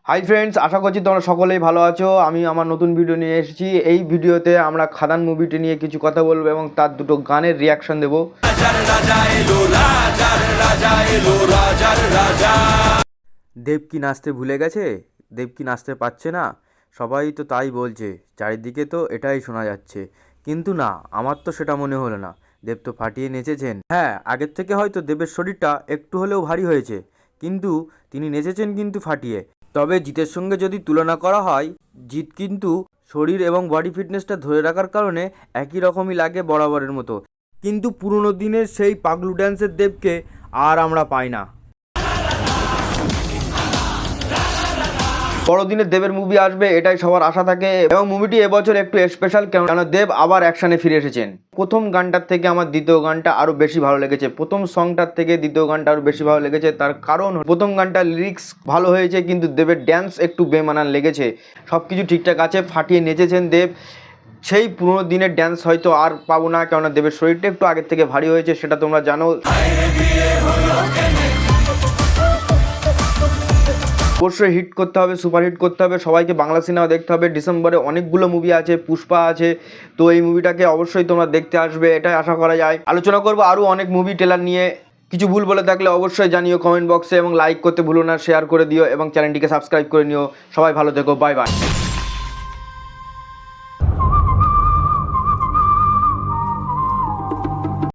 Hi friends, আশা করছি তোমরা সকলেই ভালো আছো। আমি আমার নতুন ভিডিও নিয়ে এসেছি। এই ভিডিওতে আমরা খাদান মুভিটি নিয়ে কিছু কথা বলবো এবং তার দুটো গানের রিয়াকশন দেবো। দেব কি নাচতে ভুলে গেছে? দেব কি নাচতে পারছে না? সবাই তো তাই বলছে, চারিদিকে তো এটাই শোনা যাচ্ছে। কিন্তু না, আমার তো সেটা মনে হলো না। দেব তো ফাটিয়ে নেচেছেন। হ্যাঁ, আগের থেকে হয়তো দেবের শরীরটা একটু হলেও ভারী হয়েছে, কিন্তু তিনি নেচেছেন কিন্তু ফাটিয়ে। তবে জিতের সঙ্গে যদি তুলনা করা হয়, জিত কিন্তু শরীর এবং বডি ফিটনেসটা ধরে রাখার কারণে একই রকমই লাগে বরাবরের মতো। কিন্তু পুরনো দিনের সেই পাগলু ড্যান্সের দেবকে আর আমরা পাই না। বড়দিনের দেবের মুভি আসবে, এটাই সবার আশা থাকে এবং মুভিটি এবছর একটু স্পেশাল, কেন দেব আবার অ্যাকশনে ফিরে এসেছেন। প্রথম গানটার থেকে আমার দ্বিতীয় গানটা আরও বেশি ভালো লেগেছে। প্রথম সংটার থেকে দ্বিতীয় গানটা আরও বেশি ভালো লেগেছে। তার কারণ প্রথম গানটার লিরিক্স ভালো হয়েছে, কিন্তু দেবের ড্যান্স একটু বেমানান লেগেছে। সব কিছু ঠিকঠাক আছে, ফাটিয়ে নেচেছেন দেব। সেই পুরোনো দিনের ড্যান্স হয়তো আর পাবো না, কেননা দেবের শরীরটা একটু আগের থেকে ভারী হয়েছে, সেটা তোমরা জানো। অবশ্যই হিট করতে হবে, সুপার হিট করতে হবে, সবাইকে বাংলা সিনেমা দেখতে হবে। ডিসেম্বরে অনেকগুলো মুভি আছে, পুষ্পা আছে, তো এই মুভিটাকে অবশ্যই তোমরা দেখতে আসবে, এটাই আশা করা যায়। আলোচনা করবো আরও অনেক মুভি ট্রেলার নিয়ে। কিছু ভুল বলে থাকলে অবশ্যই জানিও কমেন্ট বক্সে, এবং লাইক করতে ভুলো না, শেয়ার করে দিও এবং চ্যানেলটিকে সাবস্ক্রাইব করে নিও। সবাই ভালো থেকো, বাই বাই।